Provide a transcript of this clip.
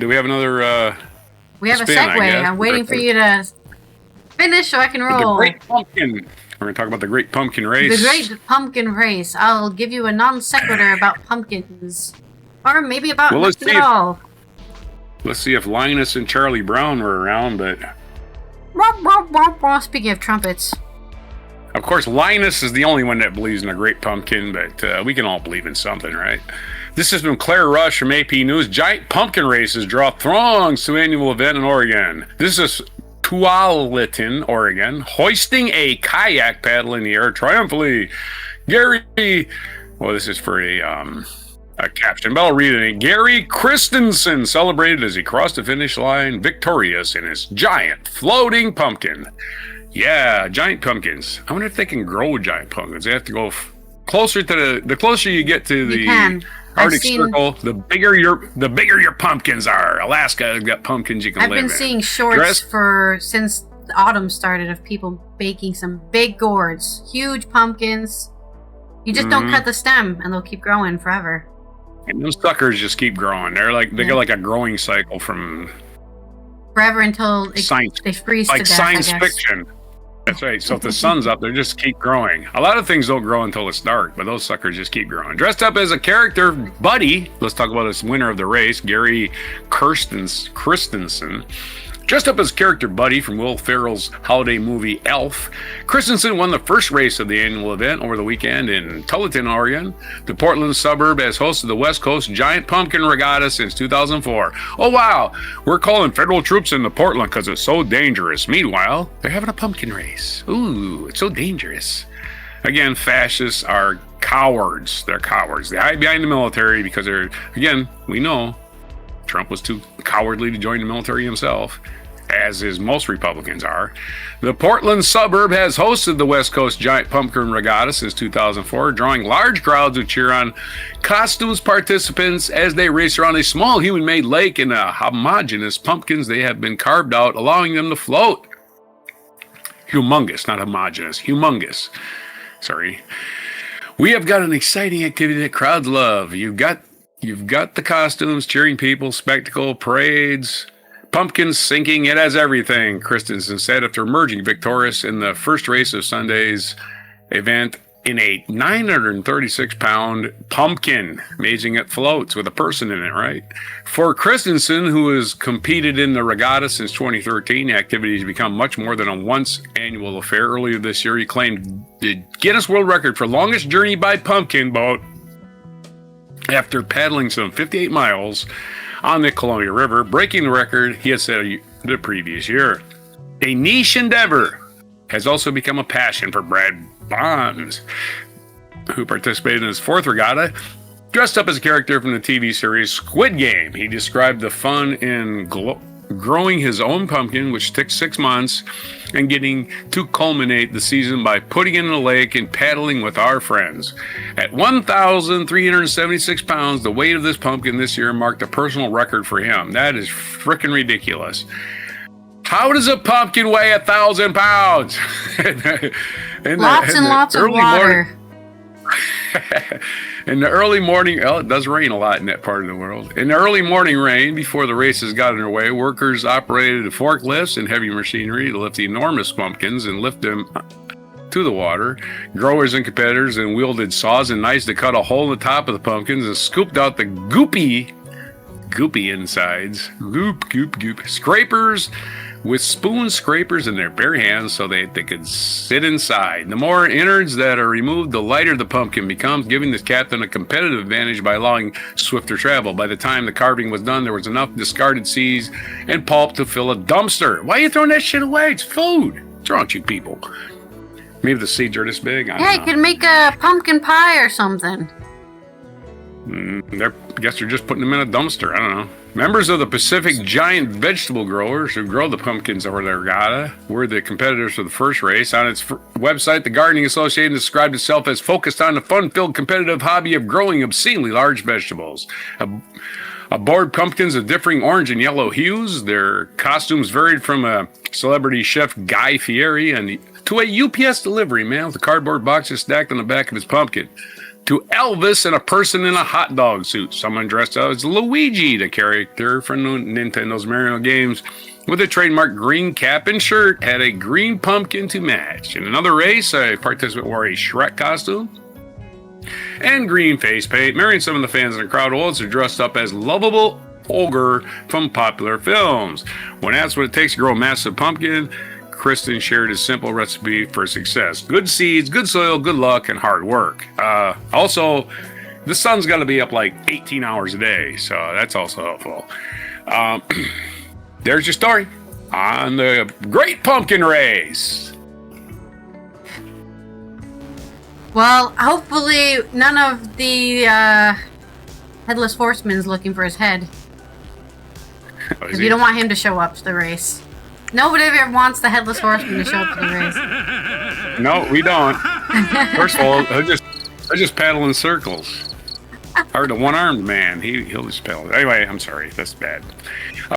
Do we have another? We have a spin, I segue. guess. I'm waiting for you to finish so I can The roll. Great Pumpkin. We're going to talk about the Great Pumpkin Race. The Great Pumpkin Race. I'll give you a non sequitur about pumpkins, or maybe about nothing at all. Let's see if Linus and Charlie Brown were around, but Speaking of trumpets, of course Linus is the only one that believes in a Great Pumpkin, but we can all believe in something, right? This is from Claire Rush from AP News. Giant pumpkin races draw throngs to annual event in Oregon. This is Talitin, Oregon, hoisting a kayak paddle in the air triumphantly. Gary, well, this is for a caption, but I'll read it. Gary Christensen celebrated as he crossed the finish line victorious in his giant floating pumpkin. Yeah, giant pumpkins. I wonder if they can grow giant pumpkins. They have to go closer to the closer you get to the Arctic Circle, the bigger your pumpkins are. Alaska's got pumpkins you can live in. I've been seeing shorts since the autumn started of people baking some big gourds, huge pumpkins. You just don't cut the stem, and they'll keep growing forever. And those suckers just keep growing. They got like a growing cycle from forever until they freeze to death. Like science fiction. That's right. So if the sun's up, they just keep growing. A lot of things don't grow until it's dark, but those suckers just keep growing. Dressed up as a character, Buddy. Let's talk about this winner of the race, Gary Christensen. Dressed up as character Buddy from Will Ferrell's holiday movie Elf, Christensen won the first race of the annual event over the weekend in Talitin, Oregon. The Portland suburb has hosted the West Coast Giant Pumpkin Regatta since 2004. Oh wow, we're calling federal troops into Portland because it's so dangerous. Meanwhile, they're having a pumpkin race. Ooh, it's so dangerous. Again, fascists are cowards. They're cowards. They hide behind the military because we know Trump was too cowardly to join the military himself, as is most Republicans are. The Portland suburb has hosted the West Coast Giant Pumpkin Regatta since 2004, drawing large crowds who cheer on costumes participants as they race around a small human-made lake in a homogeneous pumpkins they have been carved out, allowing them to float. Humongous, not homogeneous. Humongous. Sorry. We have got an exciting activity that crowds love. You've got the costumes, cheering people, spectacle, parades, pumpkins sinking. It has everything, Christensen said after emerging victorious in the first race of Sunday's event in a 936-pound pumpkin. Amazing it floats with a person in it, right? For Christensen, who has competed in the regatta since 2013, the activity has become much more than a once annual affair. Earlier this year, he claimed the Guinness World Record for longest journey by pumpkin boat after paddling some 58 miles on the Columbia River, breaking the record he had set the previous year. A niche endeavor has also become a passion for Brad Bonds, who participated in his fourth regatta, dressed up as a character from the TV series Squid Game. He described the fun in growing his own pumpkin, which took 6 months, and getting to culminate the season by putting it in a lake and paddling with our friends. At 1,376 pounds, the weight of this pumpkin this year marked a personal record for him. That is freaking ridiculous. How does a pumpkin weigh 1,000 pounds? Lots and lots of water. In the early morning, it does rain a lot in that part of the world. In the early morning rain, before the races got underway, workers operated forklifts and heavy machinery to lift the enormous pumpkins and lift them to the water. Growers and competitors then wielded saws and knives to cut a hole in the top of the pumpkins and scooped out the goopy insides. Goop. Scrapers with spoon scrapers in their bare hands so they could sit inside. The more innards that are removed, the lighter the pumpkin becomes, giving the captain a competitive advantage by allowing swifter travel. By the time the carving was done, there was enough discarded seeds and pulp to fill a dumpster. Why are you throwing that shit away? It's food. What's wrong with you people? Maybe the seeds are this big. I don't know. You could make a pumpkin pie or something. I guess they're just putting them in a dumpster. I don't know. Members of the Pacific giant vegetable growers who grow the pumpkins over the regatta were the competitors for the first race. On its website, the Gardening Association described itself as focused on the fun-filled competitive hobby of growing obscenely large vegetables. Aboard pumpkins of differing orange and yellow hues, their costumes varied from a celebrity chef Guy Fieri to a UPS delivery man with the cardboard boxes stacked on the back of his pumpkin. to Elvis and a person in a hot dog suit. Someone dressed up as Luigi, the character from Nintendo's Mario games, with a trademark green cap and shirt, had a green pumpkin to match. In another race, a participant wore a Shrek costume and green face paint, marrying some of the fans in the crowd who also dressed up as lovable ogre from popular films. When asked what it takes to grow a massive pumpkin, Kristen shared his simple recipe for success: good seeds, good soil, good luck, and hard work. Also, the sun's got to be up like 18 hours a day, so that's also helpful. There's your story on the Great Pumpkin Race. Well, hopefully none of the Headless Horseman's looking for his head. Because you don't want him to show up to the race. Nobody ever wants the Headless Horseman to show up to the race. No, we don't. First of all, I just paddle in circles. Or the one-armed man, he'll just paddle. Anyway, I'm sorry, that's bad.